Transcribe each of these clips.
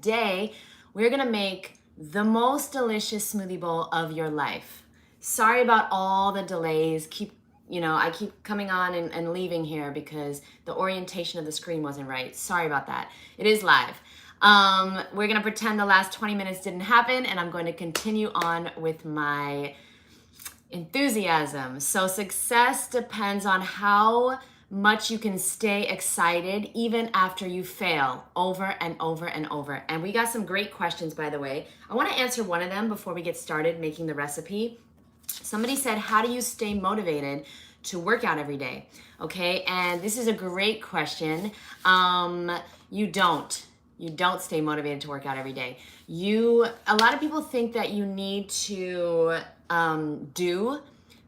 today we're gonna make the most delicious smoothie bowl of your life. Sorry about all the delays. I keep coming on and leaving here because the orientation of the screen wasn't right. Sorry about that. It is live. We're gonna pretend the last 20 minutes didn't happen, and I'm going to continue on with my enthusiasm. So success depends on how much you can stay excited even after you fail over and over and over. And we got some great questions, by the way. I want to answer one of them before we get started making the recipe. Somebody said, how do you stay motivated to work out every day? Okay, and this is a great question. You don't stay motivated to work out every day. A lot of people think that you need to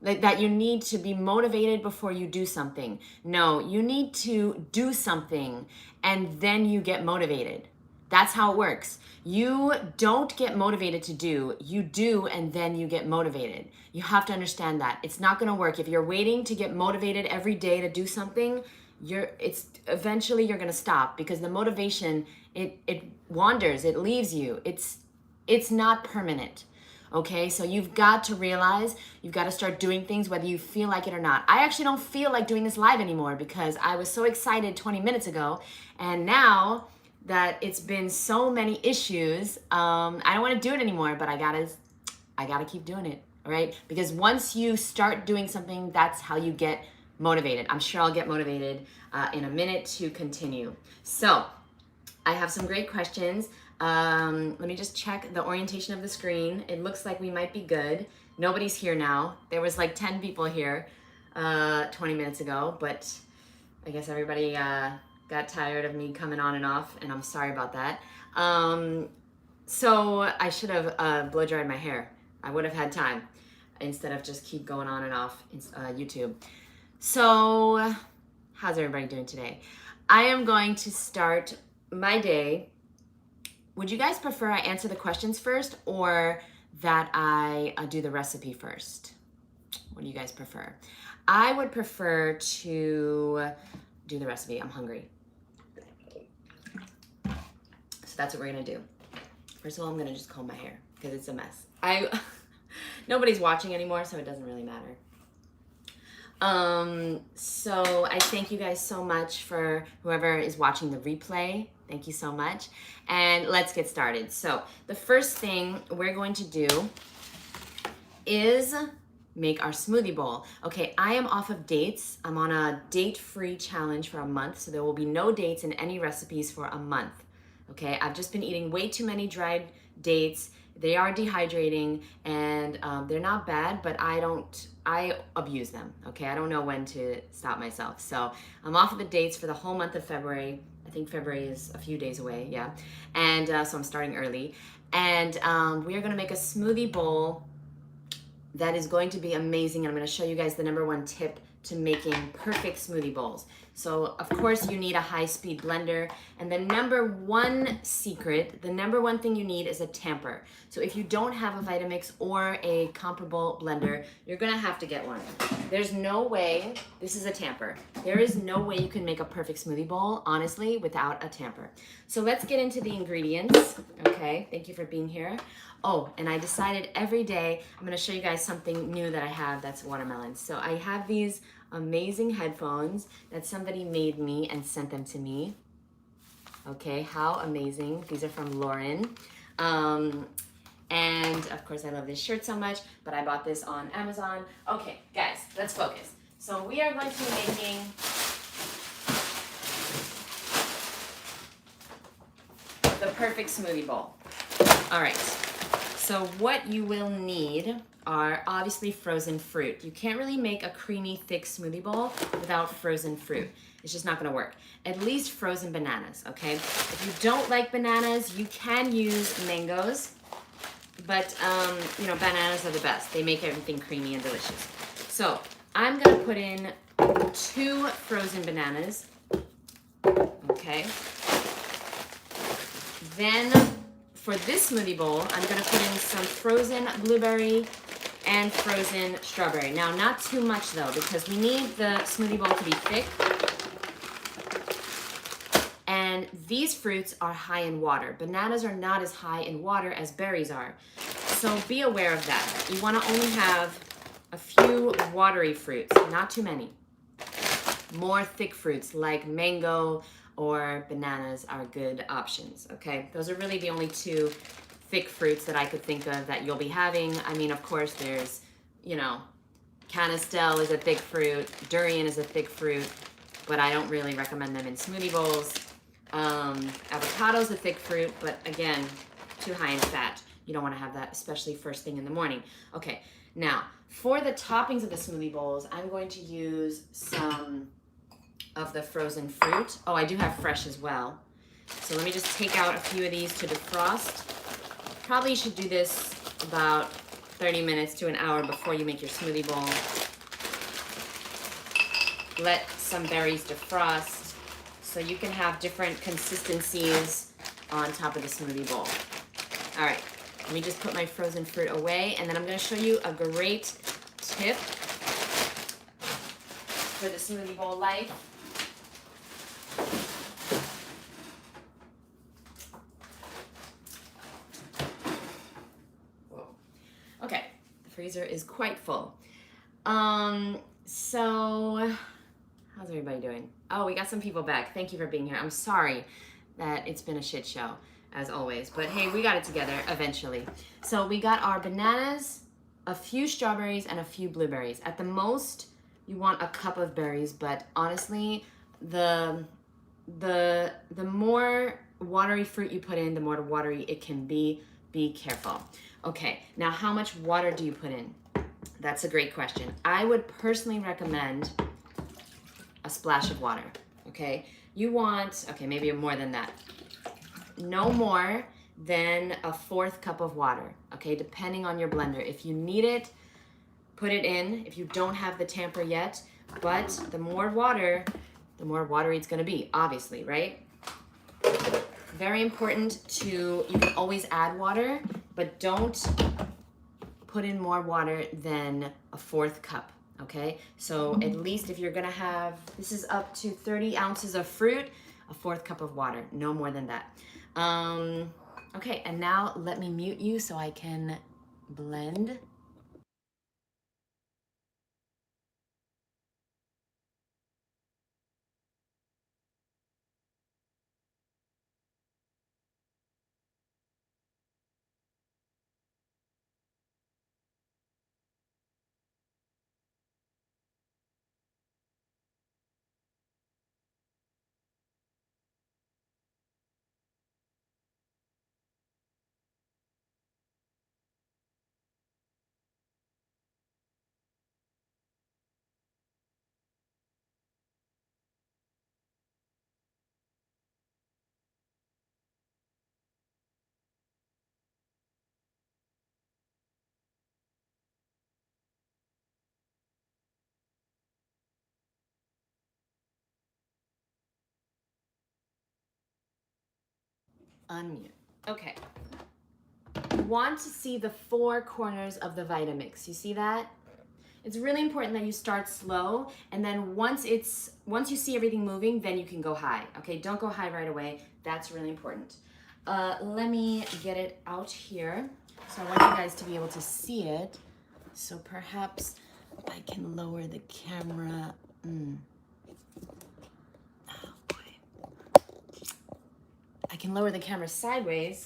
that you need to be motivated before you do something. No, you need to do something and then you get motivated. That's how it works. You don't get motivated to do, you do and then you get motivated. You have to understand that. It's not gonna work. If you're waiting to get motivated every day to do something, eventually you're gonna stop because the motivation, it wanders, it leaves you. It's not permanent. Okay, so you've got to realize you've got to start doing things whether you feel like it or not. I actually don't feel like doing this live anymore because I was so excited 20 minutes ago, and now that it's been so many issues, I don't want to do it anymore, but I gotta keep doing it, all right? Because once you start doing something, that's how you get motivated. I'm sure I'll get motivated in a minute to continue. So I have some great questions. Let me just check the orientation of the screen. It looks like we might be good. Nobody's here now. There was like 10 people here 20 minutes ago, but I guess everybody got tired of me coming on and off, and I'm sorry about that. So I should have blow dried my hair. I would have had time instead of just keep going on and off YouTube. So how's everybody doing today? I am going to start my day. Would you guys prefer I answer the questions first or that I do the recipe first? What do you guys prefer? I would prefer to do the recipe. I'm hungry. So that's what we're gonna do. First of all, I'm gonna just comb my hair because it's a mess. Nobody's watching anymore, so it doesn't really matter. So I thank you guys so much for whoever is watching the replay. Thank you so much. And let's get started. So the first thing we're going to do is make our smoothie bowl. Okay, I am off of dates. I'm on a date-free challenge for a month, so there will be no dates in any recipes for a month. Okay, I've just been eating way too many dried dates. They are dehydrating and they're not bad, but I abuse them. Okay, I don't know when to stop myself. So I'm off of the dates for the whole month of February. I think February is a few days away, yeah. And so I'm starting early. And we are gonna make a smoothie bowl that is going to be amazing. I'm gonna show you guys the #1 tip to making perfect smoothie bowls. So of course you need a high-speed blender, and the #1 secret, the #1 thing you need is a tamper. So if you don't have a Vitamix or a comparable blender, you're gonna have to get one. There's no way, this is a tamper. There is no way you can make a perfect smoothie bowl, honestly, without a tamper. So let's get into the ingredients, okay? Thank you for being here. Oh, and I decided every day I'm gonna show you guys something new that I have that's watermelon. So I have these amazing headphones that somebody made me and sent them to me. Okay, how amazing. These are from Lauren. And of course I love this shirt so much, but I bought this on Amazon. Okay, guys, let's focus. So we are going to be making the perfect smoothie bowl. All right, so what you will need are obviously frozen fruit. You can't really make a creamy, thick smoothie bowl without frozen fruit. It's just not gonna work. At least frozen bananas, okay? If you don't like bananas, you can use mangoes, but bananas are the best. They make everything creamy and delicious. So I'm gonna put in 2 frozen bananas, okay? Then for this smoothie bowl, I'm gonna put in some frozen blueberry and frozen strawberry. Now, not too much though, because we need the smoothie bowl to be thick. And these fruits are high in water. Bananas are not as high in water as berries are. So be aware of that. You want to only have a few watery fruits, not too many. More thick fruits like mango or bananas are good options, okay? Those are really the only two thick fruits that I could think of that you'll be having. I mean, of course, there's, you know, canistel is a thick fruit, durian is a thick fruit, but I don't really recommend them in smoothie bowls. Avocado's a thick fruit, but again, too high in fat. You don't want to have that, especially first thing in the morning. Okay, now, for the toppings of the smoothie bowls, I'm going to use some of the frozen fruit. Oh, I do have fresh as well. So let me just take out a few of these to defrost. Probably should do this about 30 minutes to an hour before you make your smoothie bowl. Let some berries defrost so you can have different consistencies on top of the smoothie bowl. All right, let me just put my frozen fruit away, and then I'm going to show you a great tip for the smoothie bowl life. Okay, the freezer is quite full. So how's everybody doing? Oh, we got some people back. Thank you for being here. I'm sorry that it's been a shit show, as always. But hey, we got it together eventually. So we got our bananas, a few strawberries, and a few blueberries. At the most, you want a cup of berries, but honestly, the more watery fruit you put in, the more watery it can be. Be careful. Okay, now how much water do you put in? That's a great question. I would personally recommend a splash of water, okay? You want, okay, maybe more than that. No more than a 1/4 cup of water, okay? Depending on your blender. If you need it, put it in. If you don't have the tamper yet, but the more water, the more watery it's gonna be, obviously, right? Very important to, you can always add water, but don't put in more water than a 1/4 cup, okay? So at least if you're gonna have, this is up to 30 ounces of fruit, a 1/4 cup of water, no more than that. Okay, and now let me mute you so I can blend. Unmute. Okay. You want to see the 4 corners of the Vitamix. You see that? It's really important that you start slow, and then once you see everything moving, then you can go high. Okay, don't go high right away. That's really important. Let me get it out here. So I want you guys to be able to see it. So perhaps I can lower the camera. Oh boy. I can lower the camera sideways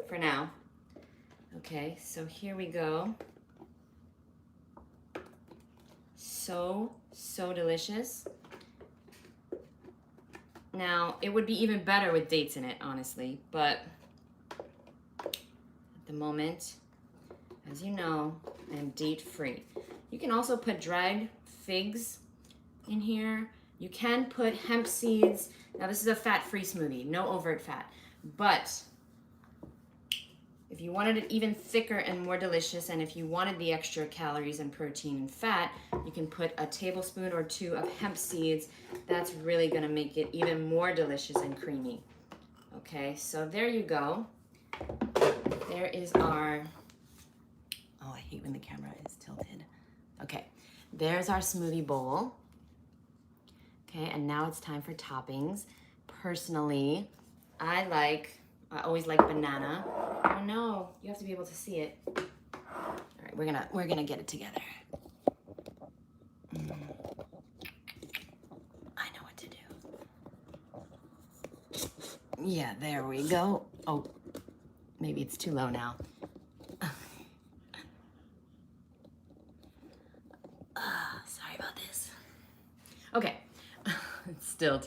for now. Okay, so here we go. So delicious. Now, it would be even better with dates in it, honestly, but at the moment, as you know, I am date free. You can also put dried figs in here. You can put hemp seeds. Now, this is a fat-free smoothie, no overt fat, but if you wanted it even thicker and more delicious, and if you wanted the extra calories and protein and fat, you can put a tablespoon or 2 of hemp seeds. That's really gonna make it even more delicious and creamy. Okay, so there you go. There is our, oh, I hate when the camera is tilted. Okay, there's our smoothie bowl. Okay, and now it's time for toppings. Personally, I always like banana. Oh no, you have to be able to see it. All right, we're gonna get it together. I know what to do. Yeah, there we go. Oh, maybe it's too low now. Sorry about this. Okay, it's still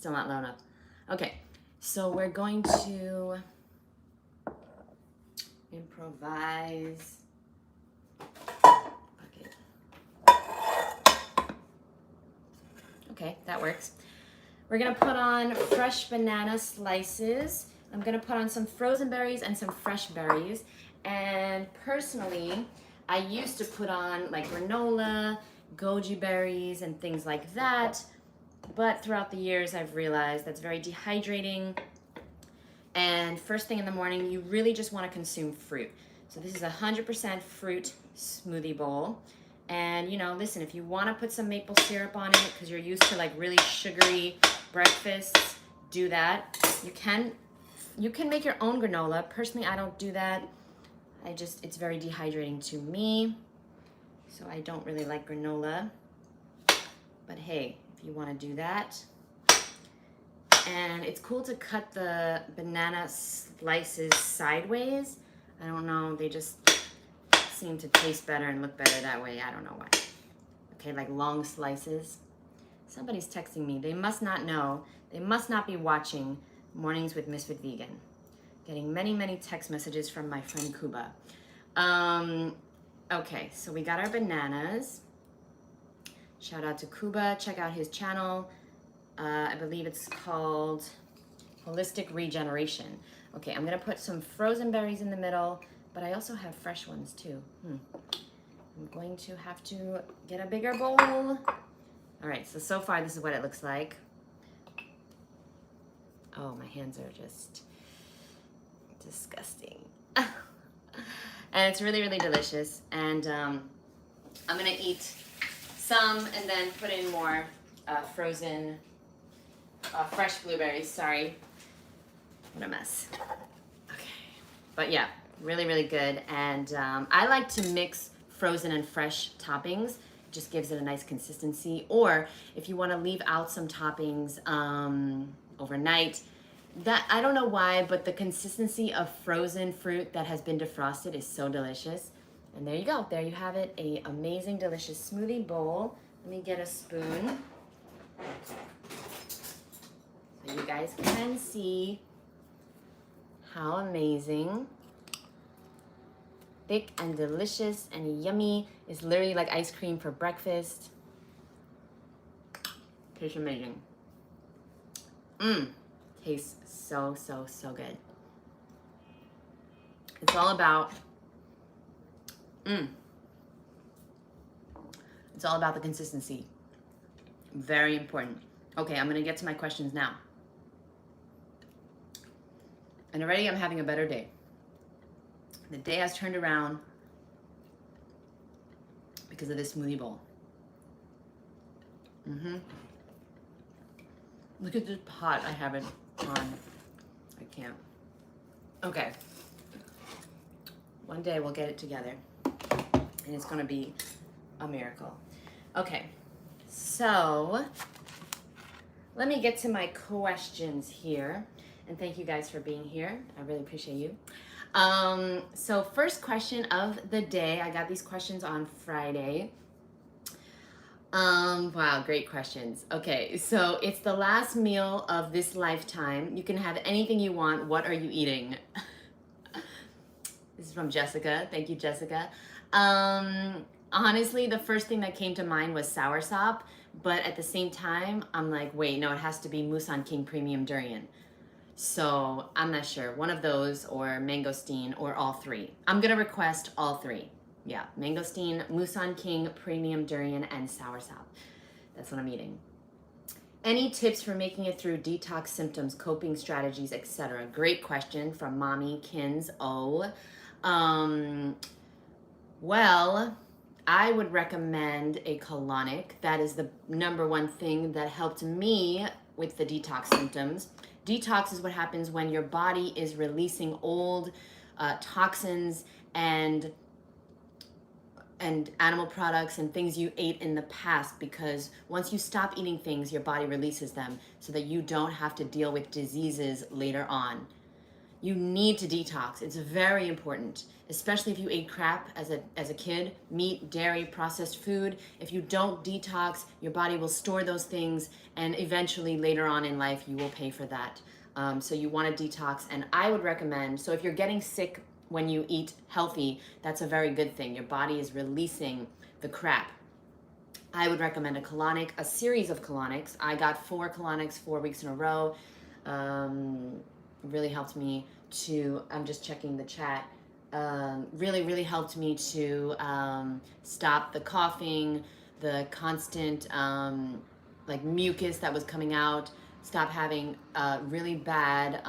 not low enough. Okay, so we're going to improvise. Okay, that works. We're gonna put on fresh banana slices. I'm gonna put on some frozen berries and some fresh berries. And personally, I used to put on like granola, goji berries, and things like that. But throughout the years, I've realized that's very dehydrating. And first thing in the morning, you really just wanna consume fruit. So this is a 100% fruit smoothie bowl. And you know, listen, if you wanna put some maple syrup on it, because you're used to like really sugary breakfasts, do that. You can make your own granola. Personally, I don't do that. It's very dehydrating to me. So I don't really like granola. But hey, if you wanna do that. And it's cool to cut the banana slices sideways. I don't know, they just seem to taste better and look better that way. I don't know why. Okay, like long slices. Somebody's texting me. They must not know. They must not be watching Mornings with Ms.FitVegan. Getting many, many text messages from my friend Kuba. Okay, so we got our bananas. Shout out to Kuba. Check out his channel. I believe it's called Holistic Regeneration. Okay, I'm gonna put some frozen berries in the middle, but I also have fresh ones too. I'm going to have to get a bigger bowl. All right, so far this is what it looks like. Oh, my hands are just disgusting. And it's really, really delicious. And I'm gonna eat some and then put in more frozen, fresh blueberries, sorry. What a mess. Okay, but yeah, really, really good. And I like to mix frozen and fresh toppings. Just gives it a nice consistency. Or if you wanna leave out some toppings overnight, that I don't know why, but the consistency of frozen fruit that has been defrosted is so delicious. And there you go, there you have it, a amazing, delicious smoothie bowl. Let me get a spoon so you guys can see how amazing, thick and delicious and yummy. It's literally like ice cream for breakfast. Tastes amazing. Tastes so, so, so good. It's all about, it's all about the consistency. Very important. Okay, I'm gonna get to my questions now. And already I'm having a better day. The day has turned around because of this smoothie bowl. Look at this pot I have it on. I can't. Okay. One day we'll get it together and it's gonna be a miracle. Okay, so let me get to my questions here. And thank you guys for being here. I really appreciate you. So first question of the day, I got these questions on Friday. Wow, great questions. Okay, so it's the last meal of this lifetime. You can have anything you want. What are you eating? This is from Jessica. Thank you, Jessica. Honestly, the first thing that came to mind was soursop, but at the same time, I'm like, wait, no, it has to be Musan King Premium Durian. So I'm not sure, one of those or mangosteen or all three. I'm gonna request all three. Yeah, mangosteen, Musan King, Premium Durian, and soursop. That's what I'm eating. Any tips for making it through detox symptoms, coping strategies, etc.? Great question from Mommy Kins O. Well, I would recommend a colonic. That is the number one thing that helped me with the detox symptoms. Detox is what happens when your body is releasing old toxins and animal products and things you ate in the past, because once you stop eating things, your body releases them so that you don't have to deal with diseases later on. You need to detox. It's very important, especially if you ate crap as a kid, meat, dairy, processed food. If you don't detox, your body will store those things, and eventually later on in life, you will pay for that. So you want to detox, and I would recommend, so if you're getting sick when you eat healthy, that's a very good thing. Your body is releasing the crap. I would recommend a colonic, a series of colonics. I got 4 colonics 4 weeks in a row. Really helped me to, I'm just checking the chat, really helped me to stop the coughing, the constant like mucus that was coming out, stop having really bad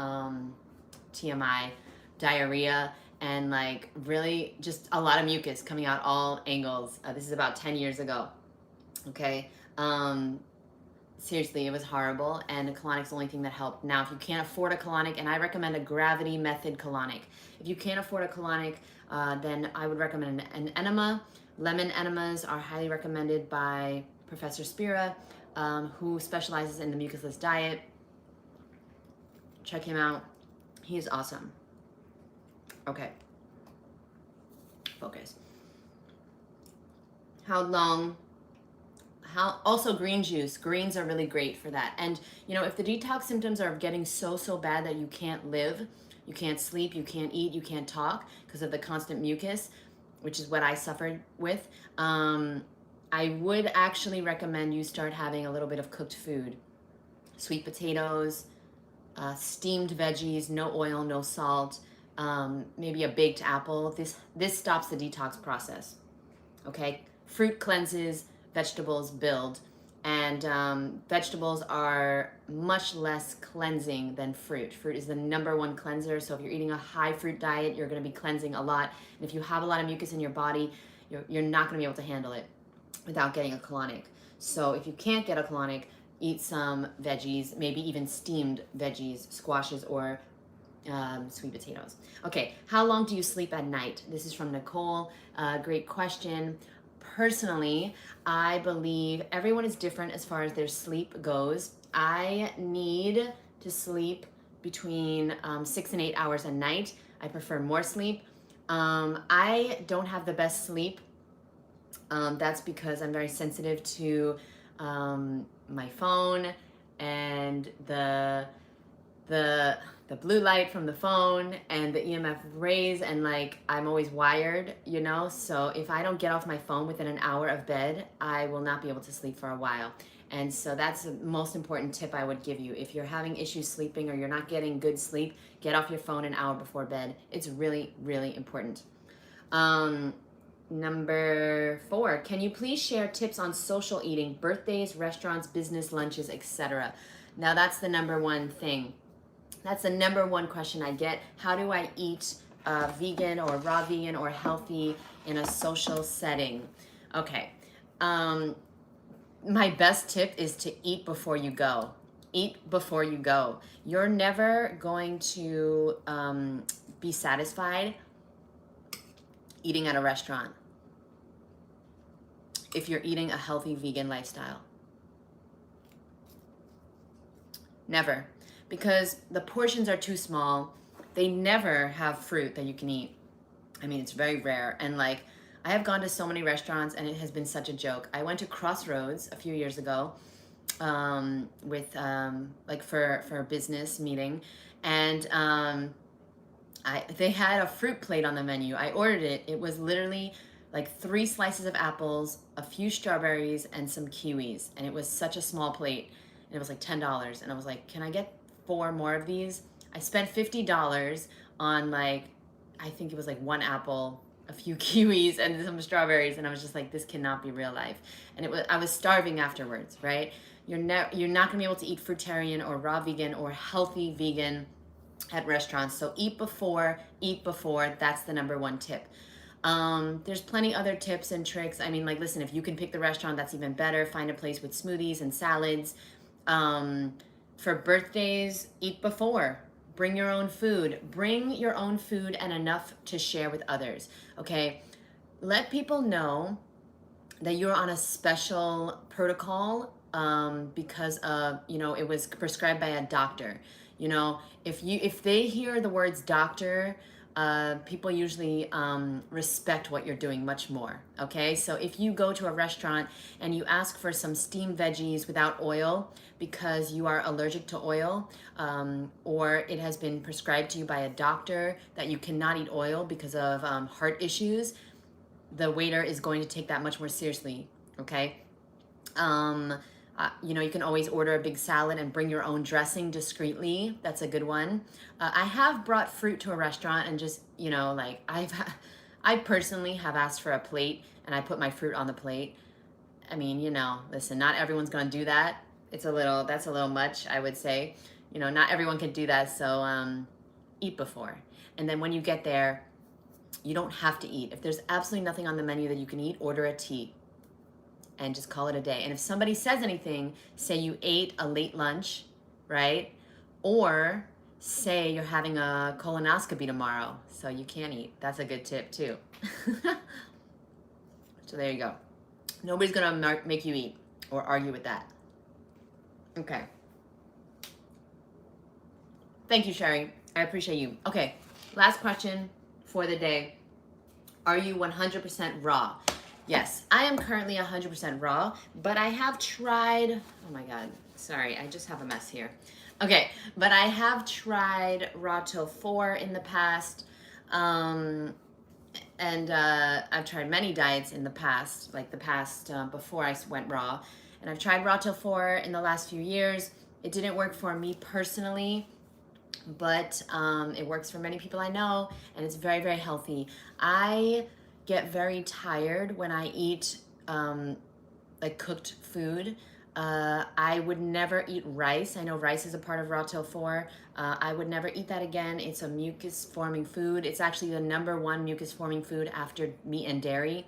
TMI, diarrhea, and like really just a lot of mucus coming out all angles. This is about 10 years ago. Okay. Seriously, it was horrible, and the colonic's the only thing that helped. Now, if you can't afford a colonic, and I recommend a gravity method colonic. If you can't afford a colonic, then I would recommend an enema. Lemon enemas are highly recommended by Professor Spira, who specializes in the mucusless diet. Check him out. He is awesome. Okay. Focus. Also green juice. Greens are really great for that. And you know, if the detox symptoms are getting so bad that you can't live, you can't sleep, you can't eat, you can't talk because of the constant mucus, which is what I suffered with, I would actually recommend you start having a little bit of cooked food. Sweet potatoes, steamed veggies, no oil, no salt, maybe a baked apple. This stops the detox process. Okay? Fruit cleanses, vegetables build, and vegetables are much less cleansing than fruit. Fruit is the number one cleanser, so if you're eating a high fruit diet, you're going to be cleansing a lot, and if you have a lot of mucus in your body, you're not going to be able to handle it without getting a colonic. So if you can't get a colonic, eat some veggies, maybe even steamed veggies, squashes, or sweet potatoes. Okay, how long do you sleep at night? This is from Nicole. Great question. Personally, I believe everyone is different as far as their sleep goes. I need to sleep between 6 and 8 hours a night. I prefer more sleep. I don't have the best sleep. That's because I'm very sensitive to my phone and the blue light from the phone and the EMF rays, and like I'm always wired, you know, so if I don't get off my phone within an hour of bed, I will not be able to sleep for a while. And so that's the most important tip I would give you. If you're having issues sleeping or you're not getting good sleep, get off your phone an hour before bed. It's really important. Number 4, can you please share tips on social eating, birthdays, restaurants, business lunches, etc.? Now that's the number one thing. That's the number one question I get. How do I eat vegan or raw vegan or healthy in a social setting? Okay. My best tip is to eat before you go. Eat before you go. You're never going to be satisfied eating at a restaurant if you're eating a healthy vegan lifestyle. Never. Because the portions are too small. They never have fruit that you can eat. I mean, it's very rare. And like, I have gone to so many restaurants and it has been such a joke. I went to Crossroads a few years ago with like for a business meeting, and they had a fruit plate on the menu. I ordered it. It was literally like 3 slices of apples, a few strawberries, and some kiwis. And it was such a small plate. And it was like $10. And I was like, can I get 4 more of these? I spent $50 on like, I think it was like 1 apple, a few kiwis, and some strawberries. And I was just like, this cannot be real life. And I was starving afterwards, right? You're not gonna be able to eat fruitarian or raw vegan or healthy vegan at restaurants. So eat before, that's the number one tip. There's plenty other tips and tricks. I mean, like, listen, if you can pick the restaurant, that's even better. Find a place with smoothies and salads. For birthdays, eat before. Bring your own food. Bring your own food and enough to share with others. Okay? Let people know that you're on a special protocol because of, you know, it was prescribed by a doctor. You know, if they hear the words doctor, people usually respect what you're doing much more. Okay, so if you go to a restaurant and you ask for some steamed veggies without oil because you are allergic to oil, or it has been prescribed to you by a doctor that you cannot eat oil because of heart issues, the waiter is going to take that much more seriously. Okay. You know, you can always order a big salad and bring your own dressing discreetly. That's a good one. I have brought fruit to a restaurant and just, you know, like I personally have asked for a plate and I put my fruit on the plate. I mean, you know, listen, not everyone's going to do that. That's a little much, I would say. You know, not everyone can do that. So eat before. And then when you get there, you don't have to eat. If there's absolutely nothing on the menu that you can eat, order a tea and just call it a day. And if somebody says anything, say you ate a late lunch, right? Or say you're having a colonoscopy tomorrow, so you can't eat. That's a good tip too. So there you go. Nobody's gonna make you eat or argue with that. Okay. Thank you, Sherry. I appreciate you. Okay, last question for the day. Are you 100% raw? Yes, I am currently 100% raw, but I have tried, oh my God, sorry, I just have a mess here. Okay, but I have tried raw till 4 in the past, and I've tried many diets in the past, like the past before I went raw, and I've tried raw till 4 in the last few years. It didn't work for me personally, but it works for many people I know, and it's very, very healthy. I get very tired when I eat like cooked food. I would never eat rice. I know rice is a part of raw till 4. I would never eat that again. It's a mucus forming food. It's actually the #1 mucus forming food after meat and dairy.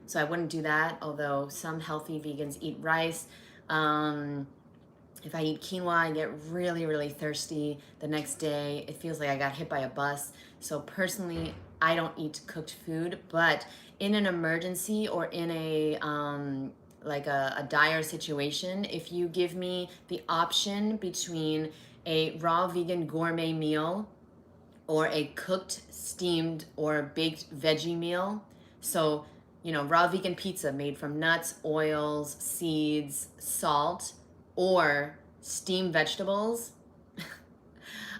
So I wouldn't do that, although some healthy vegans eat rice. If I eat quinoa, I get really, really thirsty the next day. It feels like I got hit by a bus. So personally, I don't eat cooked food, but in an emergency or in a like a dire situation, if you give me the option between a raw vegan gourmet meal or a cooked, steamed, or baked veggie meal, so, you know, raw vegan pizza made from nuts, oils, seeds, salt, or steamed vegetables,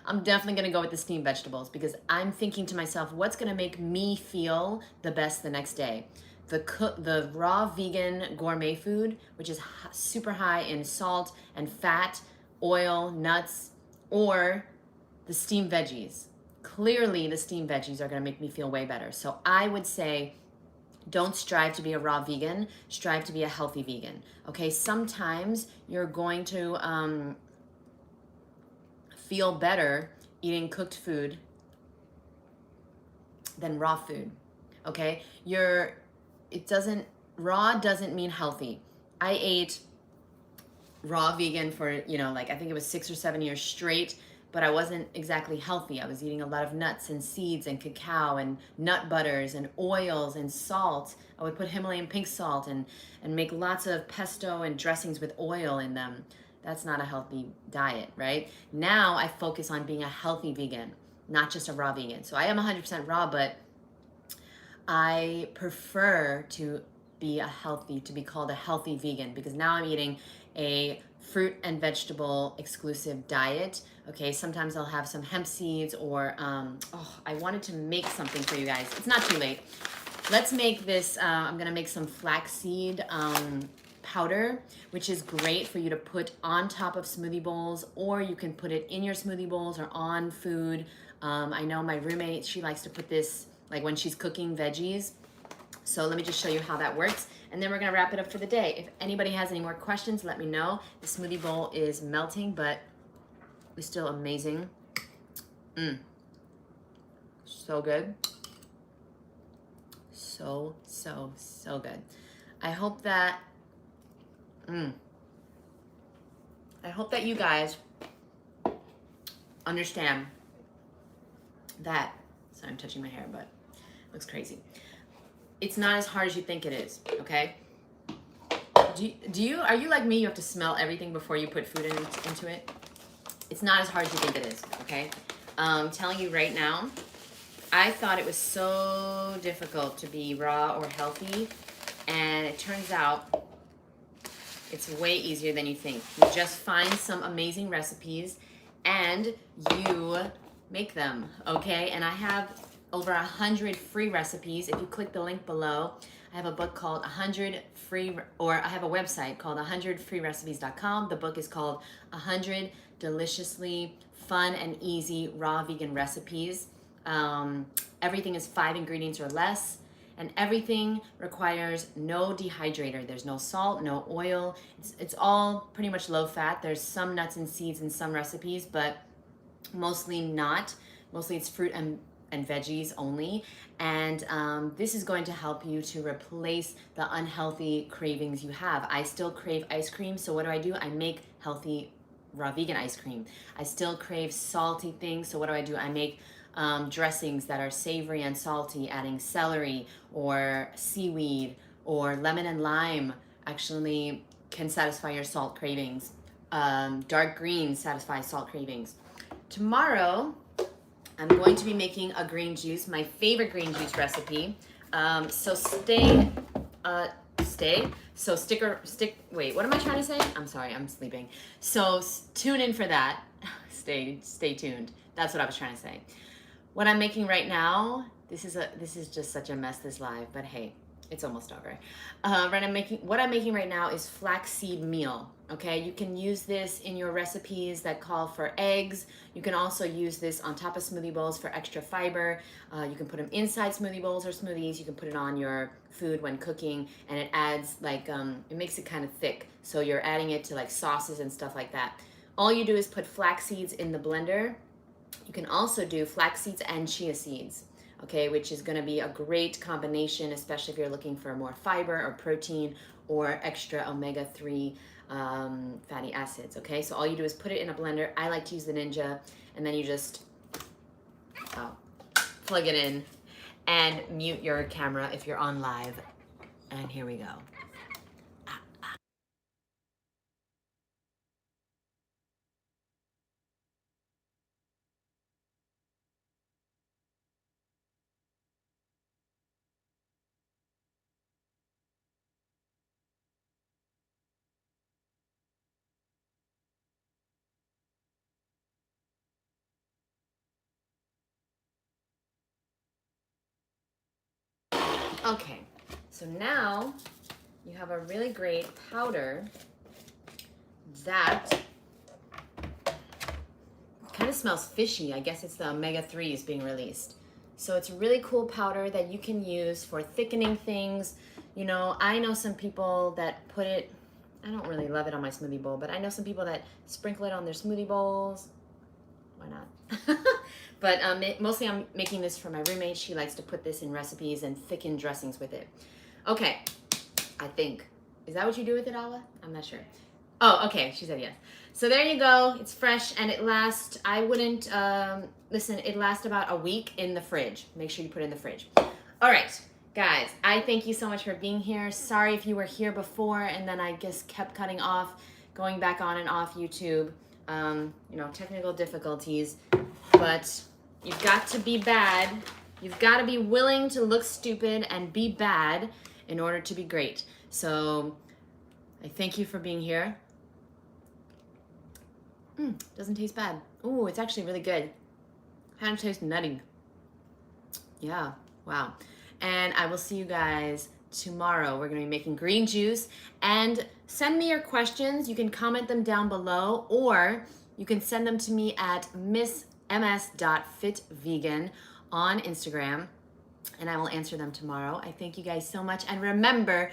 I'm definitely going to go with the steamed vegetables because I'm thinking to myself, what's going to make me feel the best the next day? The raw vegan gourmet food, which is super high in salt and fat, oil, nuts, or the steamed veggies. Clearly, the steamed veggies are going to make me feel way better. So I would say, don't strive to be a raw vegan, strive to be a healthy vegan. Okay, sometimes you're going to feel better eating cooked food than raw food. Okay, raw doesn't mean healthy. I ate raw vegan for, you know, like I think it was 6 or 7 years straight, but I wasn't exactly healthy. I was eating a lot of nuts and seeds and cacao and nut butters and oils and salt. I would put Himalayan pink salt and make lots of pesto and dressings with oil in them. That's not a healthy diet, right? Now I focus on being a healthy vegan, not just a raw vegan. So I am 100% raw, but I prefer to be called a healthy vegan because now I'm eating a fruit and vegetable exclusive diet. Okay, sometimes I'll have some hemp seeds or, I wanted to make something for you guys. It's not too late. Let's make this, I'm gonna make some flaxseed powder, which is great for you to put on top of smoothie bowls, or you can put it in your smoothie bowls or on food. I know my roommate, she likes to put this like when she's cooking veggies. So let me just show you how that works. And then we're gonna wrap it up for the day. If anybody has any more questions, let me know. The smoothie bowl is melting, but it's still amazing. So good. so, so, so good. I hope that, I hope that you guys understand that, sorry, I'm touching my hair, but it looks crazy. It's not as hard as you think it is, okay? Are you like me? You have to smell everything before you put food into it? It's not as hard as you think it is, okay? I'm telling you right now, I thought it was so difficult to be raw or healthy, and it turns out it's way easier than you think. You just find some amazing recipes and you make them, okay? And I have over 100 free recipes. If you click the link below, I have a book called 100 free, or I have a website called 100freerecipes.com. The book is called 100 deliciously fun and easy raw vegan recipes. Everything is 5 ingredients or less, and everything requires no dehydrator. There's no salt, no oil. It's all pretty much low fat. There's some nuts and seeds in some recipes, but mostly not. Mostly it's fruit and veggies only. And this is going to help you to replace the unhealthy cravings you have. I still crave ice cream, so what do? I make healthy raw vegan ice cream. I still crave salty things, so what do? I make dressings that are savory and salty, adding celery or seaweed or lemon and lime actually can satisfy your salt cravings. Dark green satisfies salt cravings. Tomorrow, I'm going to be making a green juice, my favorite green juice recipe. So wait, what am I trying to say? I'm sorry, I'm sleeping. So tune in for that. Stay tuned. That's what I was trying to say. What I'm making right now, this is just such a mess, this live, but hey, it's almost over. What I'm making right now is Flaxseed Meal. Okay, you can use this in your recipes that call for eggs. You can also use this on top of smoothie bowls for extra fiber. You can put them inside smoothie bowls or smoothies. You can put it on your food when cooking, and it adds it makes it kind of thick. So you're adding it to like sauces and stuff like that. All you do is put flax seeds in the blender. You can also do flax seeds and chia seeds, okay, which is going to be a great combination, especially if you're looking for more fiber or protein or extra omega-3 fatty acids, okay? So all you do is put it in a blender. I like to use the Ninja, and then you just plug it in and mute your camera if you're on live. And here we go. Okay, so now you have a really great powder that kind of smells fishy. I guess it's the omega-3s being released. So it's a really cool powder that you can use for thickening things. You know, I know some people that put it, I don't really love it on my smoothie bowl, but I know some people that sprinkle it on their smoothie bowls. Why not? But mostly I'm making this for my roommate. She likes to put this in recipes and thicken dressings with it. Okay, I think. Is that what you do with it, Ala? I'm not sure. Oh, okay, she said yes. So there you go. It's fresh and it lasts, I wouldn't, listen, it lasts about a week in the fridge. Make sure you put it in the fridge. All right, guys, I thank you so much for being here. Sorry if you were here before and then I just kept cutting off, going back on and off YouTube. You know, technical difficulties, but you've got to be bad. You've got to be willing to look stupid and be bad in order to be great. So I thank you for being here. Doesn't taste bad. Ooh, it's actually really good. Kind of tastes nutty. Yeah, wow. And I will see you guys tomorrow. We're going to be making green juice, and send me your questions. You can comment them down below, or you can send them to me at ms.fitvegan on Instagram, and I will answer them tomorrow. I thank you guys so much. And remember,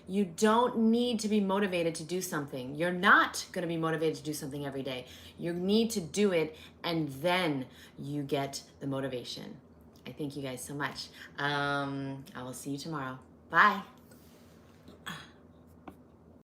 you don't need to be motivated to do something. You're not going to be motivated to do something every day. You need to do it, and then you get the motivation. I thank you guys so much. I will see you tomorrow. Bye.